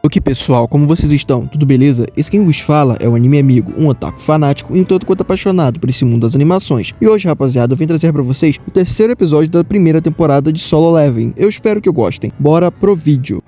Ok pessoal, como vocês estão? Tudo beleza? Esse quem vos fala é o Anime Amigo, um otaku fanático e um tanto quanto apaixonado por esse mundo das animações. E hoje, rapaziada, eu vim trazer pra vocês o terceiro episódio da primeira temporada de Solo Leveling. Eu espero que gostem. Bora pro vídeo.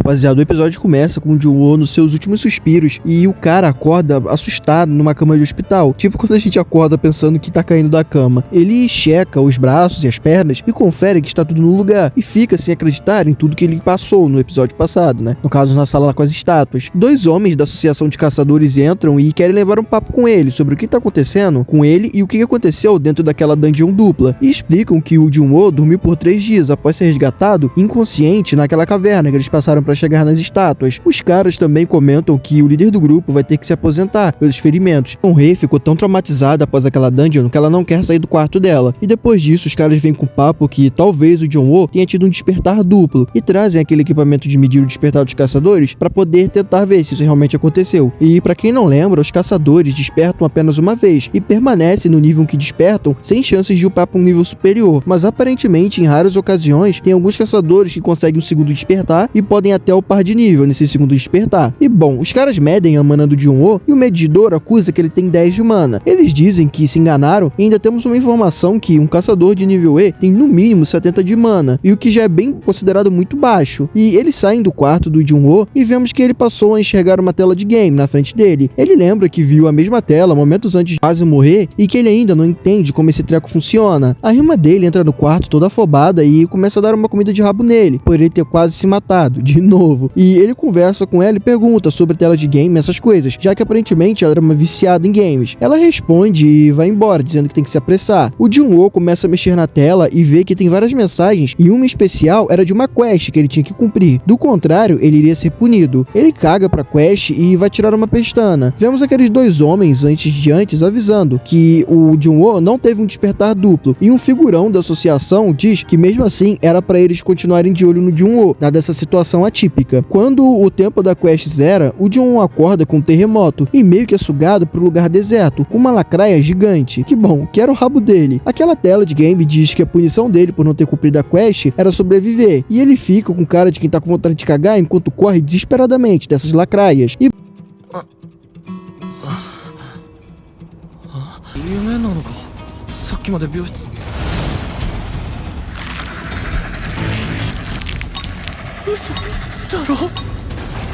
Rapaziada, o episódio começa com o Jun-Woo nos seus últimos suspiros e o cara acorda assustado numa cama de hospital. Tipo quando a gente acorda pensando que tá caindo da cama. Ele checa os braços e as pernas e confere que está tudo no lugar e fica sem acreditar em tudo que ele passou no episódio passado, né? No caso, na sala lá com as estátuas. Dois homens da associação de caçadores entram e querem levar um papo com ele sobre o que tá acontecendo com ele e o que aconteceu dentro daquela dungeon dupla. E explicam que o Jun-Woo dormiu por 3 dias após ser resgatado inconsciente naquela caverna que eles passaram para chegar nas estátuas. Os caras também comentam que o líder do grupo vai ter que se aposentar pelos ferimentos. O Rei ficou tão traumatizada após aquela dungeon que ela não quer sair do quarto dela. E depois disso, os caras vêm com o papo que talvez o Jun-Woo tenha tido um despertar duplo e trazem aquele equipamento de medir o despertar dos caçadores para poder tentar ver se isso realmente aconteceu. E para quem não lembra, os caçadores despertam apenas uma vez e permanecem no nível que despertam sem chances de upar para um nível superior. Mas aparentemente, em raras ocasiões, tem alguns caçadores que conseguem um segundo despertar e podem até upar de nível nesse segundo despertar. E bom, os caras medem a mana do Jun-Woo e o medidor acusa que ele tem 10 de mana. Eles dizem que se enganaram e ainda temos uma informação que um caçador de nível E tem no mínimo 70 de mana, e o que já é bem considerado muito baixo. E eles saem do quarto do Jun-Woo e vemos que ele passou a enxergar uma tela de game na frente dele. Ele lembra que viu a mesma tela momentos antes de quase morrer e que ele ainda não entende como esse treco funciona. A irmã dele entra no quarto toda afobada e começa a dar uma comida de rabo nele, por ele ter quase se matado, de novo. E ele conversa com ela e pergunta sobre tela de game e essas coisas, já que aparentemente ela era uma viciada em games. Ela responde e vai embora, dizendo que tem que se apressar. O Jun-Woo começa a mexer na tela e vê que tem várias mensagens e uma especial era de uma quest que ele tinha que cumprir. Do contrário, ele iria ser punido. Ele caga pra quest e vai tirar uma pestana. Vemos aqueles dois homens antes avisando que o Jun-Woo não teve um despertar duplo, e um figurão da associação diz que mesmo assim era pra eles continuarem de olho no Jun-Woo, dada essa situação atípica. Quando o tempo da quest zera, o Jun-Woo acorda com um terremoto e meio que é sugado para o lugar deserto, com uma lacraia gigante. Que bom, que era o rabo dele. Aquela tela de game diz que a punição dele por não ter cumprido a quest era sobreviver, e ele fica com cara de quem tá com vontade de cagar enquanto corre desesperadamente dessas lacraias. E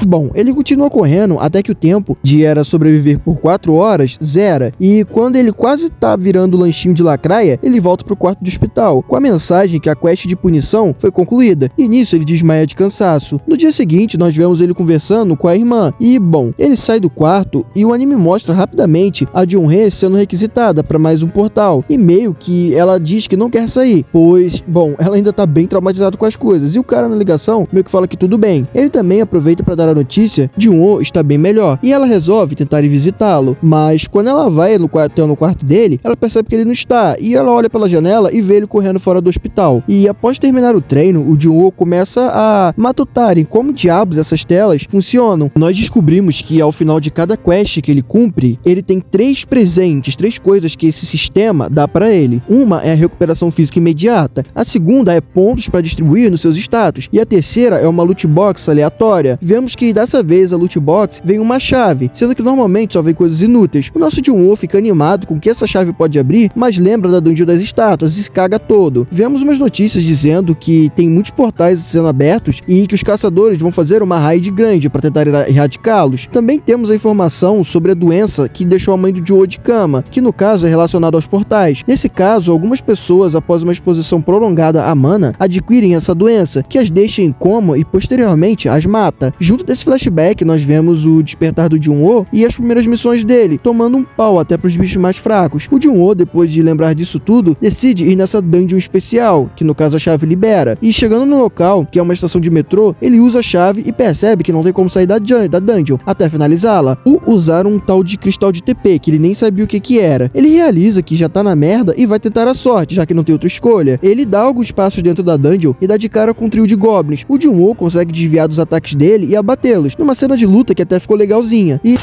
bom, ele continua correndo até que o tempo de era sobreviver por 4 horas zera, e quando ele quase tá virando o lanchinho de lacraia, ele volta pro quarto do hospital, com a mensagem que a quest de punição foi concluída, e nisso ele desmaia de cansaço. No dia seguinte, nós vemos ele conversando com a irmã, e bom, ele sai do quarto e o anime mostra rapidamente a Jun-Hee sendo requisitada para mais um portal, e meio que ela diz que não quer sair, pois, bom, ela ainda tá bem traumatizada com as coisas, e o cara na ligação meio que fala que tudo bem. Ele também aproveita para dar a notícia de Jun-Woo está bem melhor, e ela resolve tentar ir visitá-lo, mas quando ela vai no quarto dele, ela percebe que ele não está, e ela olha pela janela e vê ele correndo fora do hospital. E após terminar o treino, o Jun-Woo começa a matutar em como diabos essas telas funcionam. Nós descobrimos que ao final de cada quest que ele cumpre, ele tem 3 presentes, 3 coisas que esse sistema dá para ele. Uma é a recuperação física imediata, a segunda é pontos para distribuir nos seus status, e a terceira é uma loot box aleatória. Vemos que dessa vez a loot box vem uma chave, sendo que normalmente só vem coisas inúteis. O nosso Jun-Woo fica animado com o que essa chave pode abrir, mas lembra da dungeon das estátuas e se caga todo. Vemos umas notícias dizendo que tem muitos portais sendo abertos e que os caçadores vão fazer uma raid grande para tentar erradicá-los. Também temos a informação sobre a doença que deixou a mãe do Jun-Woo de cama, que no caso é relacionado aos portais. Nesse caso, algumas pessoas, após uma exposição prolongada à mana, adquirem essa doença, que as deixa em coma e posteriormente as mata. Junto desse flashback, nós vemos o despertar do Jun-Woo e as primeiras missões dele, tomando um pau até pros bichos mais fracos. O Jun-Woo, depois de lembrar disso tudo, decide ir nessa dungeon especial, que no caso a chave libera. E chegando no local, que é uma estação de metrô, ele usa a chave e percebe que não tem como sair da dungeon até finalizá-la. Ou usar um tal de cristal de TP, que ele nem sabia o que era. Ele realiza que já tá na merda e vai tentar a sorte, já que não tem outra escolha. Ele dá alguns passos dentro da dungeon e dá de cara com um trio de goblins. O Jun-Woo consegue desviar dos ataques dele e abatê-los, numa cena de luta que até ficou legalzinha. E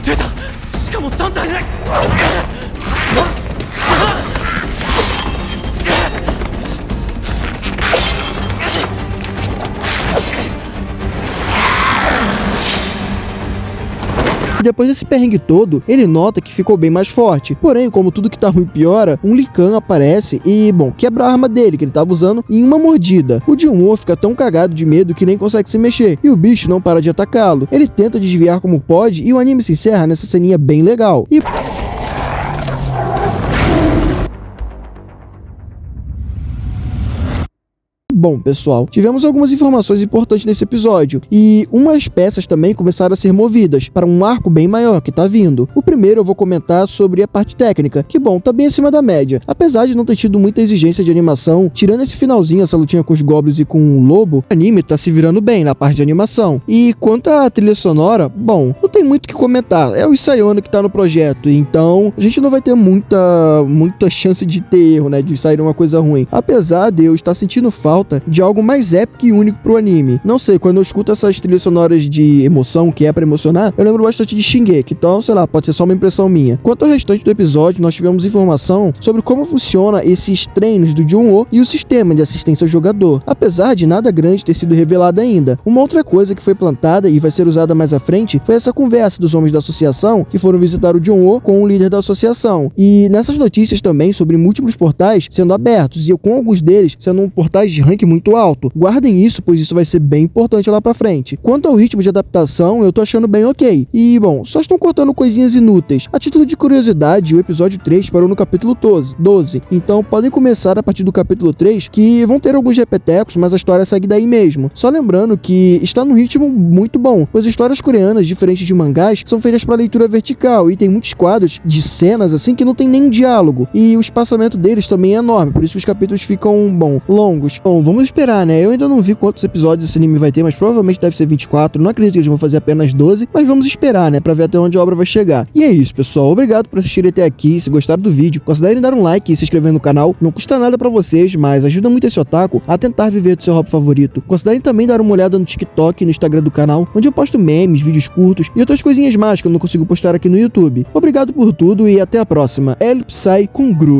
出た。しかも3体で。Depois desse perrengue todo, ele nota que ficou bem mais forte. Porém, como tudo que tá ruim piora, um Lican aparece e, bom, quebra a arma dele, que ele tava usando, em uma mordida. O Junwo fica tão cagado de medo que nem consegue se mexer, e o bicho não para de atacá-lo. Ele tenta desviar como pode, e o anime se encerra nessa ceninha bem legal. Bom, pessoal, tivemos algumas informações importantes nesse episódio, e umas peças também começaram a ser movidas para um arco bem maior que tá vindo. O primeiro eu vou comentar sobre a parte técnica, que bom, tá bem acima da média. Apesar de não ter tido muita exigência de animação, tirando esse finalzinho, essa lutinha com os goblins e com o lobo, o anime tá se virando bem na parte de animação. E quanto à trilha sonora, bom, não tem muito o que comentar, é o Isai Ono que tá no projeto, então a gente não vai ter muita chance de ter erro, né, de sair uma coisa ruim. Apesar de eu estar sentindo falta de algo mais épico e único pro anime. Não sei, quando eu escuto essas trilhas sonoras de emoção, que é pra emocionar, eu lembro bastante de Shingeki, então, sei lá, pode ser só uma impressão minha. Quanto ao restante do episódio, nós tivemos informação sobre como funciona esses treinos do Junwo e o sistema de assistência ao jogador, apesar de nada grande ter sido revelado ainda. Uma outra coisa que foi plantada e vai ser usada mais à frente foi essa conversa dos homens da associação que foram visitar o Junwo com o líder da associação. E nessas notícias também sobre múltiplos portais sendo abertos e com alguns deles sendo portais de rank muito alto. Guardem isso, pois isso vai ser bem importante lá pra frente. Quanto ao ritmo de adaptação, eu tô achando bem ok. E, bom, só estão cortando coisinhas inúteis. A título de curiosidade, o episódio 3 parou no capítulo 12. Então, podem começar a partir do capítulo 3, que vão ter alguns repetecos, mas a história segue daí mesmo. Só lembrando que está num ritmo muito bom, pois histórias coreanas, diferentes de mangás, são feitas para leitura vertical e tem muitos quadros de cenas assim que não tem nem diálogo. E o espaçamento deles também é enorme, por isso que os capítulos ficam, bom, longos. Bom, vamos esperar, né? Eu ainda não vi quantos episódios esse anime vai ter, mas provavelmente deve ser 24. Não acredito que eles vão fazer apenas 12, mas vamos esperar, né? Pra ver até onde a obra vai chegar. E é isso, pessoal. Obrigado por assistirem até aqui. Se gostaram do vídeo, considerem dar um like e se inscrever no canal. Não custa nada pra vocês, mas ajuda muito esse otaku a tentar viver do seu hobby favorito. Considerem também dar uma olhada no TikTok e no Instagram do canal, onde eu posto memes, vídeos curtos e outras coisinhas mais que eu não consigo postar aqui no YouTube. Obrigado por tudo e até a próxima. El Psy com Gru.